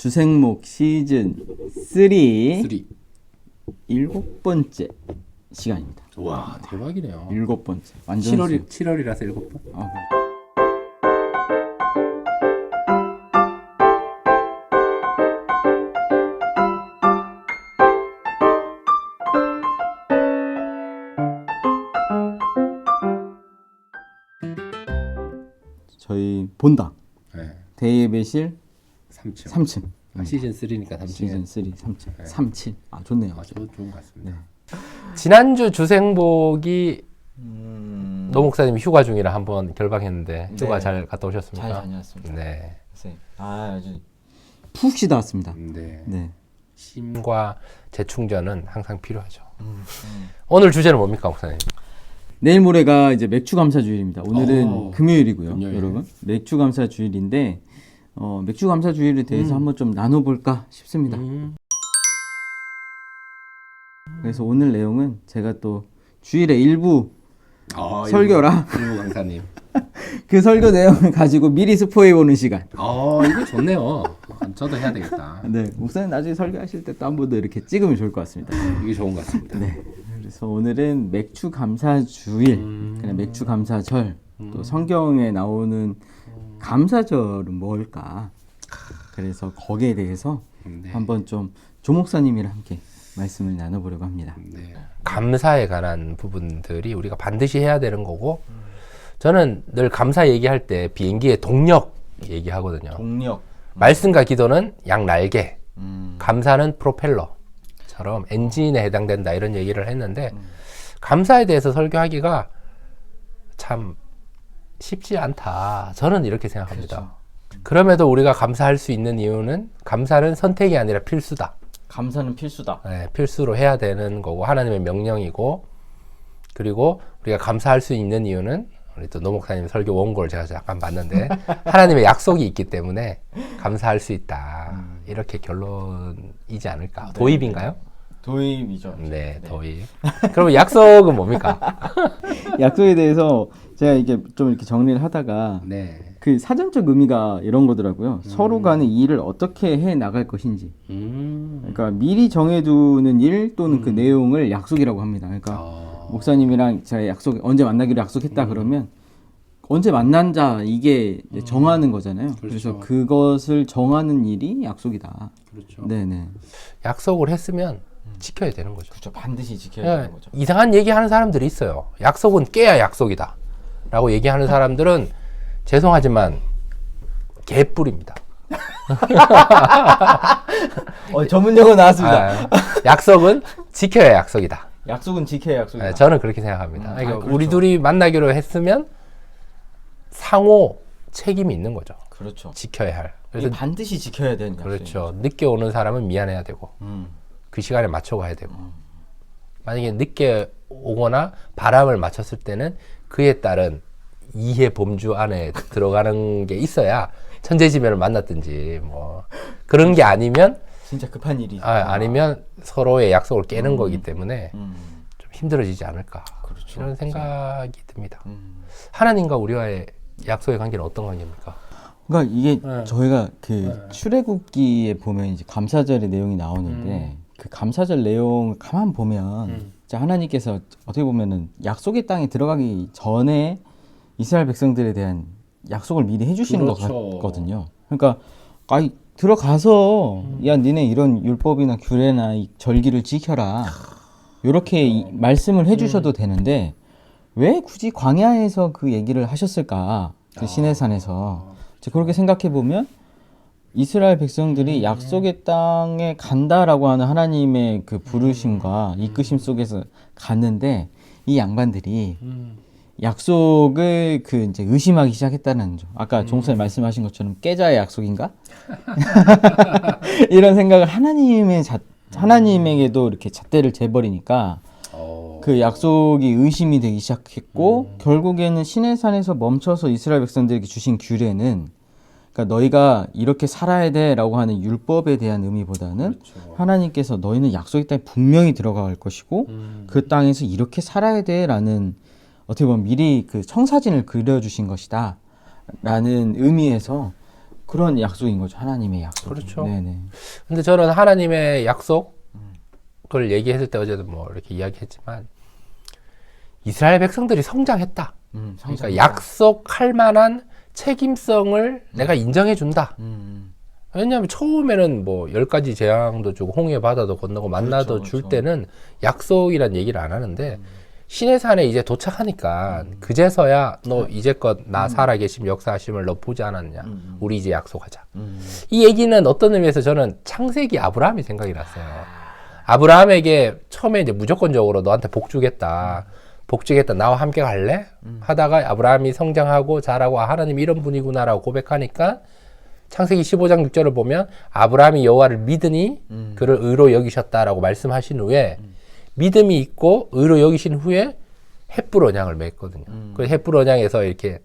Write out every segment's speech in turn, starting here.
주생목 시즌 3 일곱 번째 시간입니다. 와 대박이네요. 일곱 번째. 완전 7월이라서 7번. 저희 본당 네. 대예배실 3층. 3층. 시즌 3니까 3층. 시즌 3 3층. 네. 37. 아 좋네요. 아주 좋은 것 같습니다. 네. 지난주 주생복이 노 목사님 휴가 중이라 한번 결방했는데 휴가 네. 잘 갔다 오셨습니까? 잘 다녀왔습니다. 네. 아주 푹 쉬다 왔습니다. 네. 네. 힘과 재충전은 항상 필요하죠. 오늘 주제는 뭡니까, 목사님? 내일 모레가 이제 맥주 감사 주일입니다. 오늘은 오, 금요일이고요, 금요일. 여러분. 맥주 감사 주일인데 맥주 감사 주일에 대해서 한번 좀 나눠볼까 싶습니다. 그래서 오늘 내용은 제가 또 주일의 일부 설교라 일부 강사님. 그 설교 내용을 가지고 미리 스포해보는 시간. 이거 좋네요. 저도 해야 되겠다. 네, 목사님 나중에 설교하실 때 또 한 번 더 이렇게 찍으면 좋을 것 같습니다. 이게 좋은 것 같습니다. 네. 그래서 오늘은 맥주 감사 주일, 그냥 맥주 감사절, 또 성경에 나오는 감사절은 뭘까? 그래서 거기에 대해서 네. 한번 좀 조 목사님이랑 함께 말씀을 나눠보려고 합니다. 네. 감사에 관한 부분들이 우리가 반드시 해야 되는 거고, 저는 늘 감사 얘기할 때 비행기의 동력 얘기하거든요. 동력. 말씀과 기도는 양 날개, 감사는 프로펠러처럼 엔진에 해당된다 이런 얘기를 했는데 감사에 대해서 설교하기가 참 쉽지 않다. 저는 이렇게 생각합니다. 그럼에도 우리가 감사할 수 있는 이유는 감사는 선택이 아니라 필수다. 감사는 필수다. 네, 필수로 해야 되는 거고 하나님의 명령이고, 그리고 우리가 감사할 수 있는 이유는 우리 또 노 목사님 설교 원고를 제가 잠깐 봤는데 하나님의 약속이 있기 때문에 감사할 수 있다. 이렇게 결론이지 않을까? 도입인가요? 도입이죠. 네, 도입. 그러면 약속은 뭡니까? 약속에 대해서 제가 이게 좀 이렇게 정리를 하다가 네. 그 사전적 의미가 이런 거더라고요. 서로 간의 일을 어떻게 해 나갈 것인지. 그러니까 미리 정해두는 일 또는 그 내용을 약속이라고 합니다. 그러니까 목사님이랑 제가 언제 만나기로 약속했다 그러면 언제 만난자 이게 이제 정하는 거잖아요. 그래서 그것을 정하는 일이 약속이다. 그렇죠. 네네. 약속을 했으면 지켜야 되는 거죠. 그렇죠. 반드시 지켜야 되는 거죠. 이상한 얘기하는 사람들이 있어요. 약속은 깨야 약속이다 라고 얘기하는 사람들은 죄송하지만 개뿔입니다. 전문 용어 나왔습니다. 약속은 지켜야 약속이다. 약속은 지켜야 약속이다. 네, 저는 그렇게 생각합니다. 그러니까 그렇죠. 우리 둘이 만나기로 했으면 상호 책임이 있는 거죠. 그렇죠. 지켜야 할. 그래서 반드시 지켜야 되는 그렇죠. 늦게 오는 사람은 미안해야 되고 그 시간에 맞춰 가야 되고 만약에 늦게 오거나 바람을 맞췄을 때는 그에 따른 이해 범주 안에 들어가는 게 있어야 천재지변을 만났든지 뭐 그런 게 아니면 진짜 급한 일이죠. 아니면 서로의 약속을 깨는 거기 때문에 좀 힘들어지지 않을까. 그렇죠. 이런 생각이 듭니다. 하나님과 우리와의 약속의 관계는 어떤 관계입니까? 그러니까 이게 저희가 그 출애굽기에 보면 이제 감사절의 내용이 나오는데 그 감사절 내용 가만 보면 진짜 하나님께서 어떻게 보면은 약속의 땅에 들어가기 전에 이스라엘 백성들에 대한 약속을 미리 해주시는 것 같거든요. 그러니까 들어가서 야 니네 이런 율법이나 규례나 이 절기를 지켜라 이렇게 말씀을 해주셔도 되는데 왜 굳이 광야에서 그 얘기를 하셨을까? 그 시내산에서 그렇게 생각해 보면 이스라엘 백성들이 약속의 땅에 간다라고 하는 하나님의 그 부르심과 이끄심 속에서 갔는데 이 양반들이 약속을 그 이제 의심하기 시작했다는 점. 아까 종선이 말씀하신 것처럼 깨자의 약속인가? 이런 생각을 하나님에게도 이렇게 잣대를 재버리니까 그 약속이 의심이 되기 시작했고 결국에는 시내산에서 멈춰서 이스라엘 백성들에게 주신 규례는 그러니까 너희가 이렇게 살아야 돼라고 하는 율법에 대한 의미보다는 하나님께서 너희는 약속의 땅에 분명히 들어갈 것이고 그 땅에서 이렇게 살아야 돼라는 어떻게 보면 미리 그 청사진을 그려주신 것이다 라는 의미에서 그런 약속인 거죠. 하나님의 약속. 그렇죠. 네네. 근데 저는 하나님의 약속을 얘기했을 때 어제도 뭐 이렇게 이야기했지만 이스라엘 백성들이 성장했다. 그러니까 약속할 만한 책임성을 내가 인정해 준다. 왜냐하면 처음에는 뭐 10가지 재앙도 주고 홍해 바다도 건너고 만나도 그렇죠, 줄 그렇죠. 때는 약속이란 얘기를 안 하는데 시내산에 이제 도착하니까 그제서야 너 이제껏 나 살아계심 역사하심을 너 보지 않았냐. 우리 이제 약속하자. 이 얘기는 어떤 의미에서 저는 창세기 아브라함이 생각이 났어요. 아브라함에게 처음에 이제 무조건적으로 너한테 복 주겠다. 복 주겠다. 나와 함께 갈래? 하다가 아브라함이 성장하고 자라고 아, 하나님 이런 분이구나라고 고백하니까 창세기 15장 6절을 보면 아브라함이 여호와를 믿으니 그를 의로 여기셨다라고 말씀하신 후에 믿음이 있고 의로 여기신 후에 햇불 언약을 맺거든요. 그 햇불 언약에서 이렇게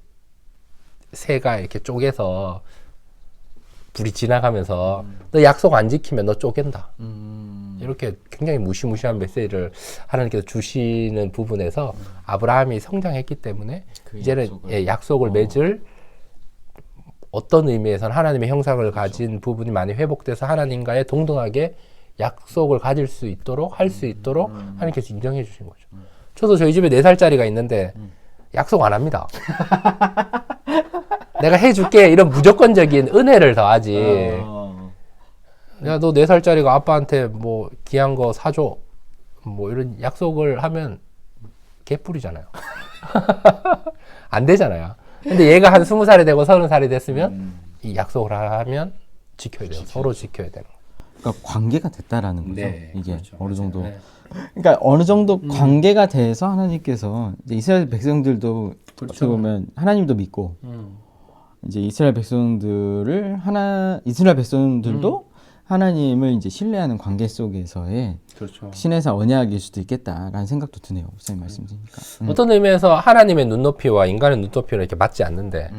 새가 이렇게 쪼개서 불이 지나가면서 너 약속 안 지키면 너 쪼갠다. 이렇게 굉장히 무시무시한 메시지를 하나님께서 주시는 부분에서 아브라함이 성장했기 때문에 그 이제는 약속을 맺을 어떤 의미에서는 하나님의 형상을 가진 부분이 많이 회복돼서 하나님과의 동등하게 약속을 가질 수 있도록 할 수 있도록 하나님께서 인정해 주신 거죠. 저도 저희 집에 4살짜리가 있는데 약속 안 합니다. 내가 해줄게 이런 무조건적인 은혜를 더하지. 야, 너 4살짜리가 아빠한테 뭐 귀한 거 사줘. 뭐 이런 약속을 하면 개뿔이잖아요. 안 되잖아요. 근데 얘가 한 20살이 되고 30살이 됐으면 이 약속을 하면 지켜야 돼요. 서로 지켜야 되는 거예요. 그러니까 관계가 됐다라는 거죠. 네, 이게 그렇죠. 어느 정도. 네. 그러니까 어느 정도 관계가 돼서 하나님께서 이제 이스라엘 백성들도 그렇죠. 어떻게 보면 하나님도 믿고 이제 이스라엘 백성들도 하나님을 이제 신뢰하는 관계 속에서의 그렇죠. 신에서 언약일 수도 있겠다라는 생각도 드네요. 목사님 말씀 드리니까. 어떤 의미에서 하나님의 눈높이와 인간의 눈높이는 이렇게 맞지 않는데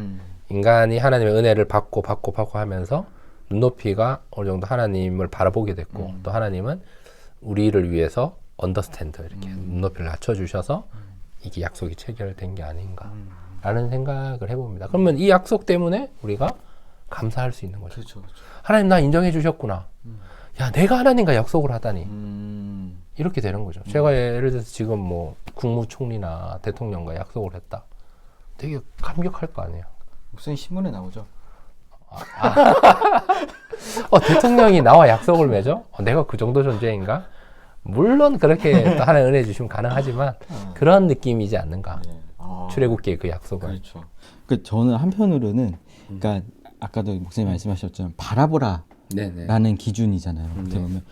인간이 하나님의 은혜를 받고 하면서 눈높이가 어느 정도 하나님을 바라보게 됐고 또 하나님은 우리를 위해서 언더스탠드 이렇게 눈높이를 낮춰주셔서 이게 약속이 체결된 게 아닌가라는 생각을 해봅니다. 그러면 이 약속 때문에 우리가 감사할 수 있는 거죠. 그렇죠. 하나님 나 인정해 주셨구나. 야 내가 하나님과 약속을 하다니. 이렇게 되는 거죠. 제가 예를 들어서 지금 뭐 국무총리나 대통령과 약속을 했다. 되게 감격할 거 아니에요. 목사님 신문에 나오죠. 대통령이 나와 약속을 맺어? 내가 그 정도 존재인가? 물론 그렇게 또 하나님 은혜 주시면 가능하지만 그런 느낌이지 않는가. 출애굽기의 그 약속은. 그렇죠. 그 저는 한편으로는 그러니까 아까도 목사님 말씀하셨지만 바라보라라는 네네. 기준이잖아요. 어떻게 보면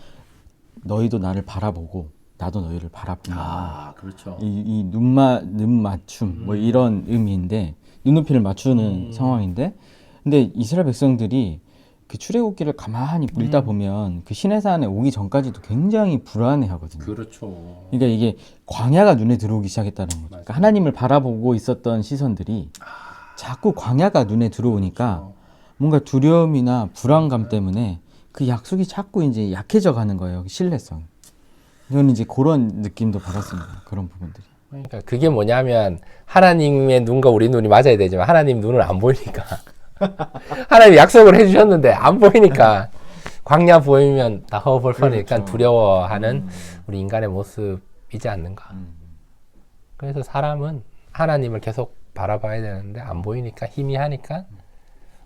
너희도 나를 바라보고 나도 너희를 바라보면 아, 그렇죠. 이 눈 맞춤 뭐 이런 의미인데 눈높이를 맞추는 상황인데 근데 이스라엘 백성들이 그 출애굽기를 가만히 읽다 보면 그 시내산에 오기 전까지도 굉장히 불안해하거든요. 그렇죠. 그러니까 이게 광야가 눈에 들어오기 시작했다는 거죠. 그러니까 하나님을 바라보고 있었던 시선들이 자꾸 광야가 눈에 들어오니까 뭔가 두려움이나 불안감 때문에 그 약속이 자꾸 이제 약해져 가는 거예요. 신뢰성. 저는 이제 그런 느낌도 받았습니다. 그런 부분들이. 그러니까 그게 뭐냐면 하나님의 눈과 우리 눈이 맞아야 되지만 하나님 눈은 안 보이니까 하나님이 약속을 해주셨는데 안 보이니까 광야 보이면 다 허벌판이니까 그렇죠. 두려워하는 우리 인간의 모습이지 않는가. 그래서 사람은 하나님을 계속 바라봐야 되는데 안 보이니까 희미하니까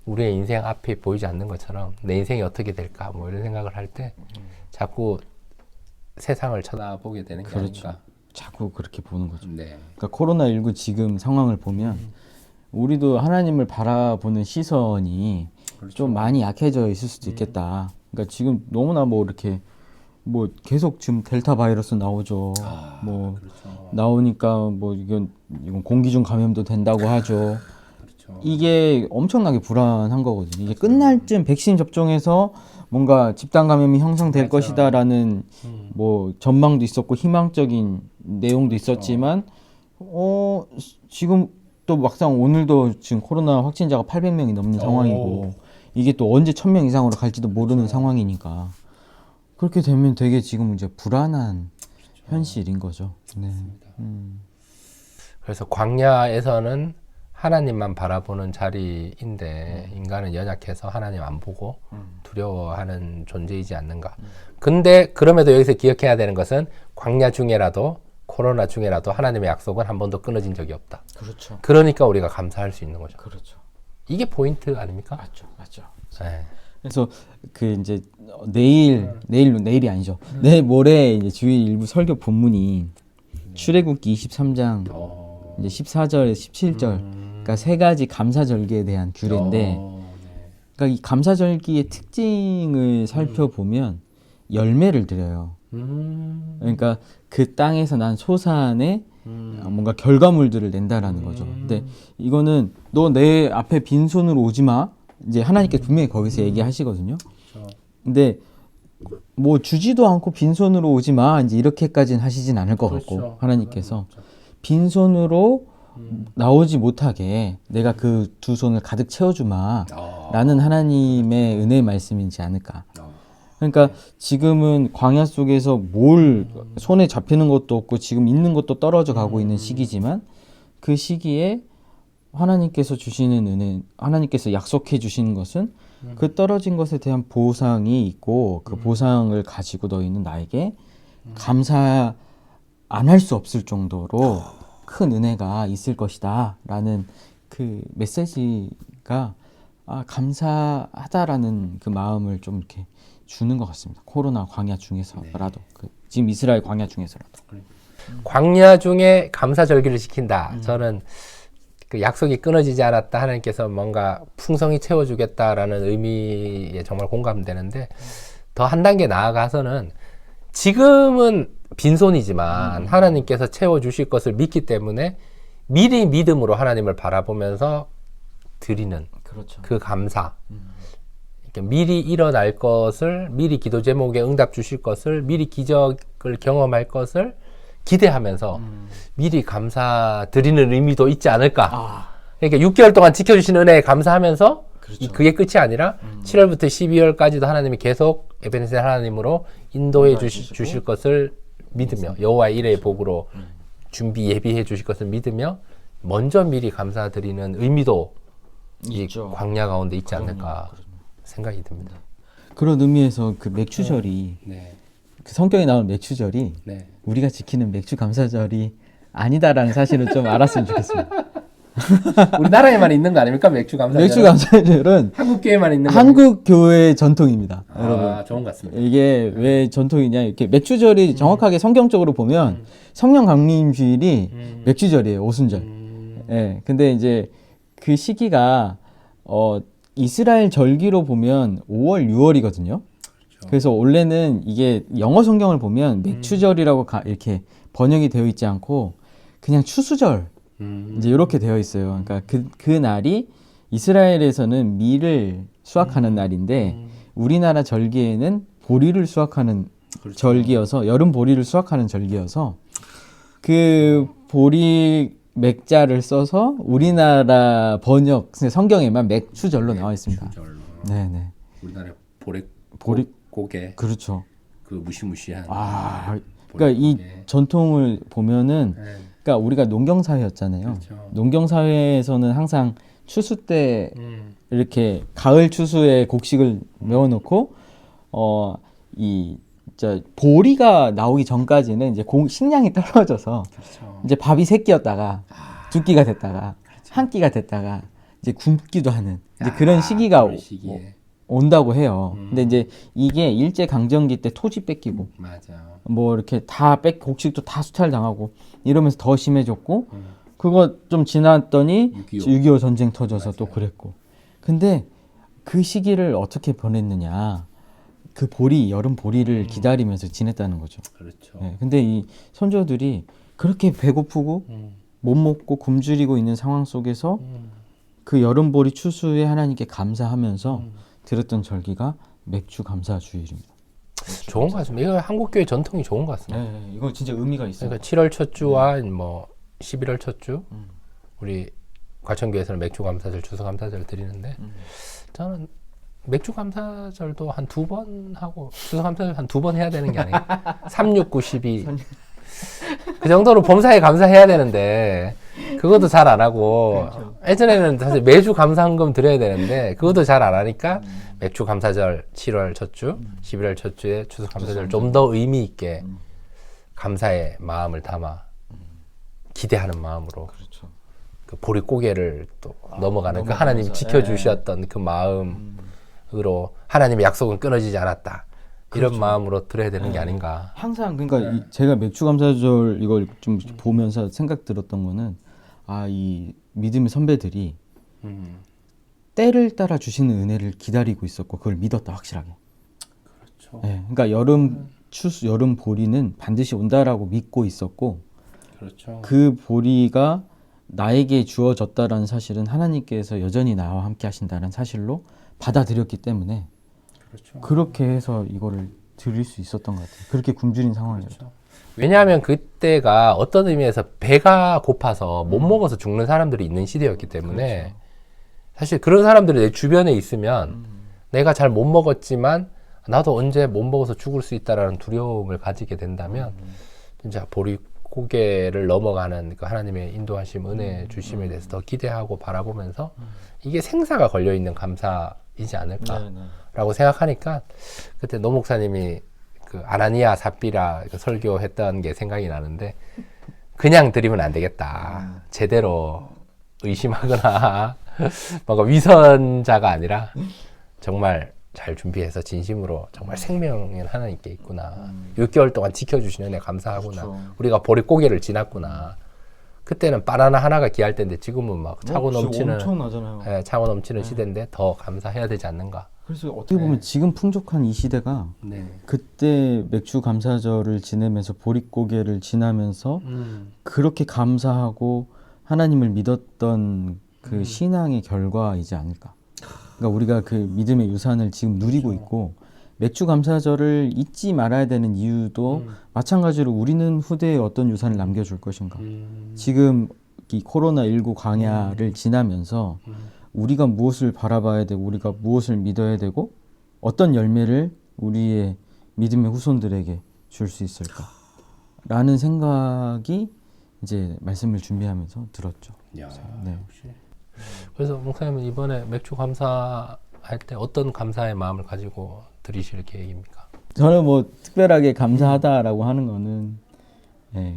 우리의 인생 앞이 보이지 않는 것처럼 내 인생이 어떻게 될까 뭐 이런 생각을 할 때 자꾸 세상을 쳐다보게 되는 게 그렇죠. 아닌가. 자꾸 그렇게 보는 거죠. 네. 그러니까 코로나19 지금 상황을 보면 우리도 하나님을 바라보는 시선이 그렇죠. 좀 많이 약해져 있을 수도 있겠다. 그러니까 지금 너무나 뭐 이렇게 뭐 계속 지금 델타 바이러스 나오죠. 뭐 그렇죠. 나오니까 뭐 이건 공기중 감염도 된다고 하죠. 그렇죠. 이게 엄청나게 불안한 거거든요. 이게 끝날 쯤 백신 접종해서 뭔가 집단 감염이 형성될 맞아. 것이다라는 뭐 전망도 있었고 희망적인 내용도 있었지만 지금 또 막상 오늘도 지금 코로나 확진자가 800명이 넘는 상황이고 이게 또 언제 1000명 이상으로 갈지도 모르는 상황이니까 그렇게 되면 되게 지금 이제 불안한 현실인 거죠. 네. 그래서 광야에서는 하나님만 바라보는 자리인데 인간은 연약해서 하나님 안 보고 두려워하는 존재이지 않는가. 근데 그럼에도 여기서 기억해야 되는 것은 광야 중에라도 코로나 중에라도 하나님의 약속은 한 번도 끊어진 적이 없다. 그렇죠. 그러니까 우리가 감사할 수 있는 거죠. 그렇죠. 이게 포인트 아닙니까? 맞죠. 네. 그래서 그 이제 내일이 아니죠. 내일 모레 이제 주일 일부 설교 본문이 출애굽기 23장 이제 14절, 17절. 그러니까 세 가지 감사절기에 대한 규례인데, 네. 그러니까 이 감사절기의 특징을 살펴보면 열매를 드려요. 그러니까 그 땅에서 난 소산의 뭔가 결과물들을 낸다라는 거죠. 근데 이거는 너 내 앞에 빈손으로 오지 마. 이제 하나님께서 분명히 거기서 얘기하시거든요. 근데 뭐 주지도 않고 빈손으로 오지 마. 이제 이렇게까지는 하시진 않을 것 같고 하나님께서 빈손으로 나오지 못하게 내가 그 두 손을 가득 채워주마 라는 하나님의 은혜의 말씀이지 않을까. 그러니까 지금은 광야 속에서 뭘 손에 잡히는 것도 없고 지금 있는 것도 떨어져 가고 있는 시기지만 그 시기에 하나님께서 주시는 은혜, 하나님께서 약속해 주시는 것은 그 떨어진 것에 대한 보상이 있고 그 보상을 가지고 너희는 나에게 감사 안 할 수 없을 정도로 큰 은혜가 있을 것이다 라는 그 메시지가 감사하다라는 그 마음을 좀 이렇게 주는 것 같습니다. 코로나 광야 중에서라도 지금 이스라엘 광야 중에서라도 광야 중에 감사절기를 지킨다. 저는 그 약속이 끊어지지 않았다. 하나님께서 뭔가 풍성히 채워주겠다라는 의미에 정말 공감되는데 더 한 단계 나아가서는 지금은 빈손이지만 하나님께서 채워주실 것을 믿기 때문에 미리 믿음으로 하나님을 바라보면서 드리는 그렇죠. 그 감사. 미리 일어날 것을, 미리 기도 제목에 응답 주실 것을, 미리 기적을 경험할 것을 기대하면서 미리 감사드리는 의미도 있지 않을까. 그러니까 6개월 동안 지켜주신 은혜에 감사하면서 그렇죠. 그게 끝이 아니라 7월부터 12월까지도 하나님이 계속 에베네셀 하나님으로 인도해 주실 것을 믿으며 여호와의 일의 복으로 예비해 주실 것을 믿으며 먼저 미리 감사드리는 의미도 이 있죠. 광야 가운데 있지 않을까 생각이 듭니다. 그런 의미에서 그 맥추절이 네. 그 성경에 나오는 맥추절이 네. 우리가 지키는 맥주 감사절이 아니다라는 사실을 좀 알았으면 좋겠습니다. 우리나라에만 있는 거 아닙니까? 맥주 감사절. 맥주 감사절은 한국 교회만 있는 한국 교회의 전통입니다. 여러분. 좋은 것 같습니다. 이게 왜 전통이냐? 이렇게 맥주절이 정확하게 성경적으로 보면 성령 강림 주일이 맥주절이에요. 오순절. 예. 근데 이제 그 시기가 이스라엘 절기로 보면 5월, 6월이거든요. 그래서 원래는 이게 영어 성경을 보면 맥추절이라고 이렇게 번역이 되어 있지 않고 그냥 추수절 이제 이렇게 되어 있어요. 그러니까 그 날이 이스라엘에서는 밀을 수확하는 날인데 우리나라 절기에는 보리를 수확하는 절기여서 여름 보리를 수확하는 절기여서 그 보리 맥자를 써서 우리나라 번역 성경에만 맥추절로 나와 있습니다. 맥추절로. 네네. 우리나라의 보리 고개 그렇죠. 그 무시무시한 그러니까 이 전통을 보면은 그러니까 우리가 농경 사회였잖아요. 그렇죠. 농경 사회에서는 항상 추수 때 이렇게 가을 추수에 곡식을 메워놓고 보리가 나오기 전까지는 이제 식량이 떨어져서 그렇죠. 이제 밥이 세 끼였다가 두 끼가 됐다가 한 끼가 됐다가 이제 굶기도 하는 이제 그런 시기가 그런 시기에. 온다고 해요. 근데 이제 이게 일제 강점기 때 토지 뺏기고 맞아. 뭐 이렇게 다 곡식도 다 수탈당하고 이러면서 더 심해졌고 그거 좀 지났더니 6.25 전쟁 터져서 맞아요. 또 그랬고 근데 그 시기를 어떻게 보냈느냐 그 여름 보리를 기다리면서 지냈다는 거죠. 그렇죠. 네, 근데 이 선조들이 그렇게 배고프고 못 먹고 굶주리고 있는 상황 속에서 그 여름 보리 추수에 하나님께 감사하면서 드렸던 절기가 맥주 감사 주일입니다. 좋은 것 같습니다. 이거 한국 교회 전통이 좋은 것 같습니다. 네, 이거 진짜 의미가 있어요. 그러니까 7월 첫 주와 뭐 11월 첫 주 우리 과천교회에서는 맥주 감사절, 추수 감사절 드리는데 저는 맥주 감사절도 한 2번 하고 추수 감사절 한 2번 해야 되는 게 아니에요. 3, 6, 9, 12. 그 정도로 범사에 감사해야 되는데 그것도 잘 안 하고 예전에는 사실 매주 감사헌금 드려야 되는데 그것도 잘 안 하니까 맥주 감사절 7월 첫 주, 11월 첫 주에 추석 감사절 좀 더 의미 있게 감사의 마음을 담아 기대하는 마음으로 그렇죠. 그 보릿고개를 또 넘어가는 그 하나님이 지켜주셨던 그 마음으로 하나님의 약속은 끊어지지 않았다. 이런 마음으로 들어야 되는 게 아닌가. 항상 그러니까 제가 맥주 감사절 이걸 좀 보면서 생각 들었던 거는 이 믿음의 선배들이 때를 따라 주시는 은혜를 기다리고 있었고 그걸 믿었다 확실하게. 그렇죠. 네, 그러니까 여름 보리는 반드시 온다라고 믿고 있었고 그렇죠. 그 보리가 나에게 주어졌다라는 사실은 하나님께서 여전히 나와 함께 하신다는 사실로 받아들였기 때문에 그렇죠. 그렇게 해서 이거를 드릴 수 있었던 것 같아요. 그렇게 굶주린 상황이었죠. 그렇죠. 왜냐하면 그때가 어떤 의미에서 배가 고파서 못 먹어서 죽는 사람들이 있는 시대였기 때문에 그렇죠. 사실 그런 사람들이 내 주변에 있으면 내가 잘 못 먹었지만 나도 언제 못 먹어서 죽을 수 있다라는 두려움을 가지게 된다면 진짜 보릿고개를 넘어가는 그 하나님의 인도하심, 은혜 주심에 대해서 더 기대하고 바라보면서 이게 생사가 걸려있는 감사이지 않을까라고 생각하니까 그때 노 목사님이 그 아나니아 삽비라 그 설교했던 게 생각이 나는데 그냥 드리면 안 되겠다. 제대로 의심하거나 뭔가 위선자가 아니라 정말 잘 준비해서 진심으로 정말 생명인 하나님께 있구나. 6개월 동안 지켜주시는 은혜 감사하구나. 그렇죠. 우리가 보릿고개를 지났구나. 그때는 바나나 하나가 귀할 때인데 지금은 막 차고 넘치는 엄청나잖아요. 예, 차고 넘치는 시대인데 더 감사해야 되지 않는가. 그래서 어떻게 보면 지금 풍족한 이 시대가 네. 그때 맥주 감사절을 지내면서 보릿고개를 지나면서 그렇게 감사하고 하나님을 믿었던 그 신앙의 결과이지 않을까. 그러니까 우리가 그 믿음의 유산을 지금 누리고 있고 맥주 감사절을 잊지 말아야 되는 이유도 마찬가지로 우리는 후대에 어떤 유산을 남겨줄 것인가. 지금 이 코로나19 광야를 지나면서 우리가 무엇을 바라봐야 되고 우리가 무엇을 믿어야 되고 어떤 열매를 우리의 믿음의 후손들에게 줄 수 있을까 라는 생각이 이제 말씀을 준비하면서 들었죠. 야, 네. 역시. 그래서 목사님은 이번에 맥주 감사할 때 어떤 감사의 마음을 가지고 드리실 계획입니까? 저는 뭐 특별하게 감사하다라고 하는 거는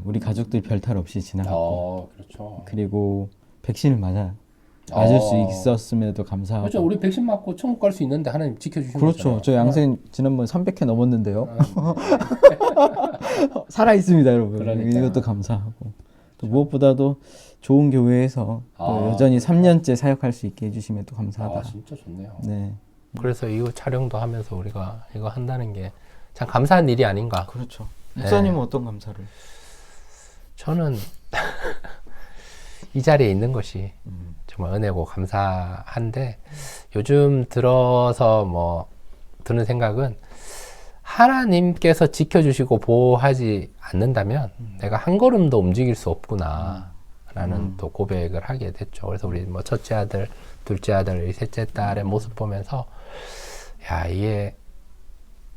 우리 가족들 별탈 없이 지나갔고 그렇죠. 그리고 백신을 맞을 수 있었음에도 감사하고 그렇죠. 우리 백신 맞고 천국 갈 수 있는데 하나님 지켜주신 그렇죠. 거잖아요. 저 양생 지난번 300회 넘었는데요. 살아 있습니다, 여러분. 그러니까. 이것도 감사하고 또 무엇보다도 좋은 교회에서 또 여전히 3년째 사역할 수 있게 해주시면 또 감사하다. 진짜 좋네요. 네, 그래서 이거 촬영도 하면서 우리가 이거 한다는 게 참 감사한 일이 아닌가. 그렇죠. 목사님은 어떤 감사를? 저는 이 자리에 있는 것이 정말 은혜고 감사한데 요즘 들어서 뭐 드는 생각은 하나님께서 지켜주시고 보호하지 않는다면 내가 한 걸음도 움직일 수 없구나 라는 또 고백을 하게 됐죠. 그래서 우리 뭐 첫째 아들, 둘째 아들, 셋째 딸의 모습 보면서 야, 이게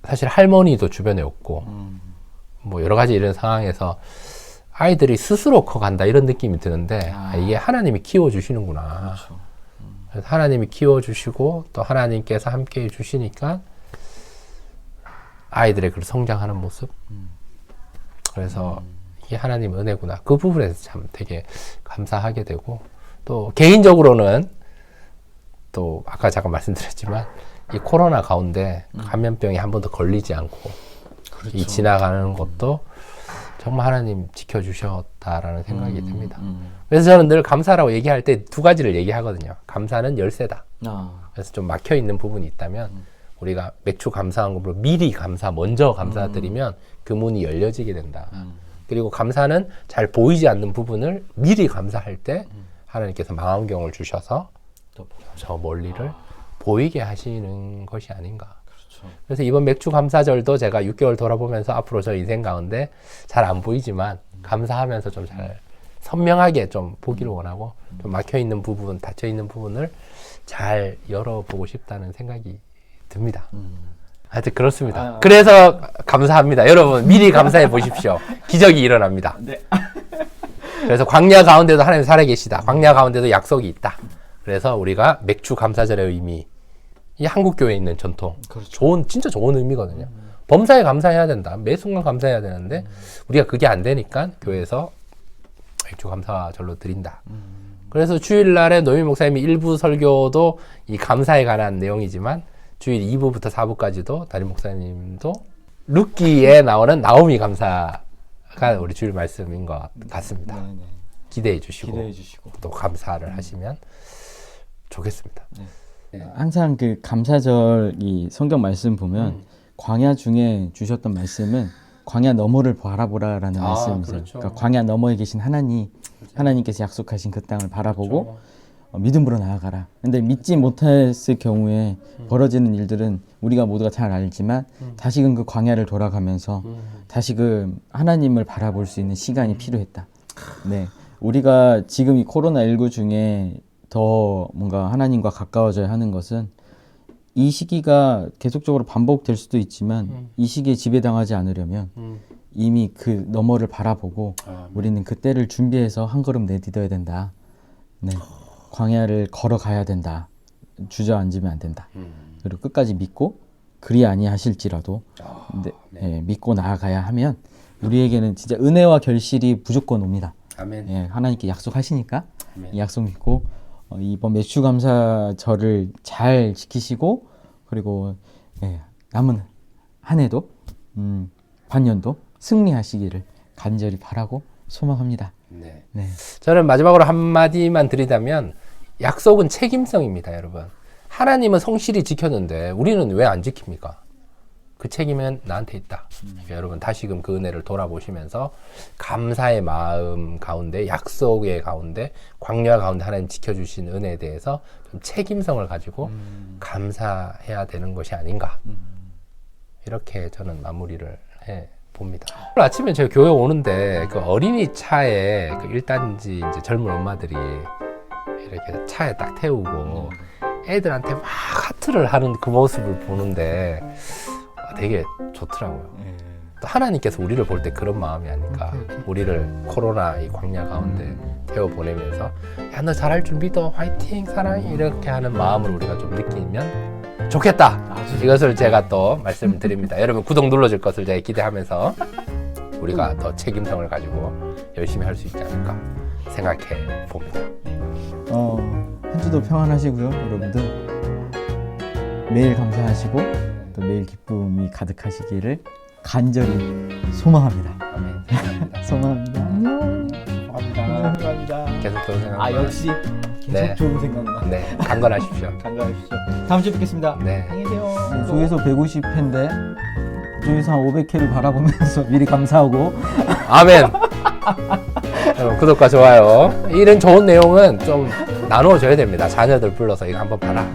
사실 할머니도 주변에 없고 뭐 여러 가지 이런 상황에서 아이들이 스스로 커간다 이런 느낌이 드는데 이게 하나님이 키워주시는구나. 그렇죠. 그래서 하나님이 키워주시고 또 하나님께서 함께 해주시니까 아이들의 그 성장하는 모습. 그래서 이게 하나님 은혜구나. 그 부분에서 참 되게 감사하게 되고 또 개인적으로는 또 아까 잠깐 말씀드렸지만 이 코로나 가운데 감염병이 한 번도 걸리지 않고 그렇죠. 이 지나가는 것도 정말 하나님 지켜주셨다라는 생각이 듭니다. 그래서 저는 늘 감사라고 얘기할 때 두 가지를 얘기하거든요. 감사는 열쇠다. 그래서 좀 막혀있는 부분이 있다면 우리가 맥주 감사한금으로 미리 감사, 먼저 감사드리면 그 문이 열려지게 된다. 그리고 감사는 잘 보이지 않는 부분을 미리 감사할 때 하나님께서 망원경을 주셔서 저 멀리를 보이게 하시는 것이 아닌가. 그렇죠. 그래서 이번 맥주 감사절도 제가 6개월 돌아보면서 앞으로 저 인생 가운데 잘 안 보이지만 감사하면서 좀 잘 선명하게 좀 보기를 원하고 좀 막혀있는 부분, 닫혀있는 부분을 잘 열어보고 싶다는 생각이 듭니다. 하여튼 그렇습니다. 그래서 감사합니다. 여러분 미리 감사해 보십시오. 기적이 일어납니다. 네. 그래서 광야 가운데도 하나님 살아계시다. 광야 가운데도 약속이 있다. 그래서 우리가 맥주 감사절의 의미, 이 한국 교회에 있는 전통, 진짜 좋은 의미거든요. 범사에 감사해야 된다. 매 순간 감사해야 되는데 우리가 그게 안 되니까 교회에서 맥주 감사절로 드린다. 그래서 주일날에 노민 목사님이 일부 설교도 이 감사에 관한 내용이지만 주일 2부부터 4부까지도 담임 목사님도 룻기에 나오는 나오미 감사가 우리 주일 말씀인 것 같습니다. 네, 네. 기대해 주시고, 기대해 주시고 또 감사를 하시면 좋겠습니다. 항상 그 감사절 이 성경 말씀 보면 광야 중에 주셨던 말씀은 광야 너머를 바라보라라는 말씀이세요. 그렇죠. 그러니까 광야 너머에 계신 하나님께서 약속하신 그 땅을 바라보고 그렇죠. 믿음으로 나아가라. 근데 믿지 못했을 경우에 벌어지는 일들은 우리가 모두가 잘 알지만 다시금 그 광야를 돌아가면서 다시금 하나님을 바라볼 수 있는 시간이 필요했다. 네, 우리가 지금 이 코로나19 중에 더 뭔가 하나님과 가까워져야 하는 것은 이 시기가 계속적으로 반복될 수도 있지만 이 시기에 지배당하지 않으려면 이미 그 너머를 바라보고 우리는 그 때를 준비해서 한 걸음 내딛어야 된다. 네, 광야를 걸어가야 된다. 주저앉으면 안 된다. 그리고 끝까지 믿고 그리 아니하실지라도 믿고 나아가야 하면 우리에게는 진짜 은혜와 결실이 무조건 옵니다. 아멘. 예, 하나님께 약속하시니까 아멘. 이 약속 믿고 이번 맥주감사절을 잘 지키시고 그리고 남은 한 해도 반년도 승리하시기를 간절히 바라고 소망합니다. 네. 네. 저는 마지막으로 한마디만 드리자면 약속은 책임성입니다, 여러분. 하나님은 성실히 지켰는데 우리는 왜 안 지킵니까? 그 책임은 나한테 있다. 그러니까 여러분 다시금 그 은혜를 돌아보시면서 감사의 마음 가운데, 약속의 가운데, 광야 가운데 하나님 지켜주신 은혜에 대해서 좀 책임성을 가지고 감사해야 되는 것이 아닌가. 이렇게 저는 마무리를 해 봅니다. 오늘 아침에 제가 교회 오는데 그 어린이 차에 그 1단지 이제 젊은 엄마들이 이렇게 차에 딱 태우고 애들한테 막 하트를 하는 그 모습을 보는데 되게 좋더라고요. 또 하나님께서 우리를 볼 때 그런 마음이 아닐까. 우리를 코로나 이 광야 가운데 태워 보내면서 야, 너 잘할 줄 믿어, 화이팅, 사랑해, 이렇게 하는 마음을 우리가 좀 느끼면 좋겠다. 이것을 제가 또 말씀을 드립니다. 여러분 구독 눌러줄 것을 제가 기대하면서 우리가 더 책임성을 가지고 열심히 할 수 있지 않을까 생각해 봅니다. 한 주도 평안하시고요, 여러분들. 매일 감사하시고 또 매일 기쁨이 가득하시기를 간절히 소망합니다. 아멘. 감사합니다. 소망합니다. 안녕. 감사합니다. 계속 좋은 생각. 역시 계속 네. 좋은 생각만. 네, 강건하십시오. 간과하십시오. 다음 주에 뵙겠습니다. 네. 안녕히 계세요. 조회수 150회인데 조회수 한 500회를 바라보면서 미리 감사하고 아멘. 여러분 구독과 좋아요. 이런 좋은 내용은 좀 나누어줘야 됩니다. 자녀들 불러서 이거 한번 봐라.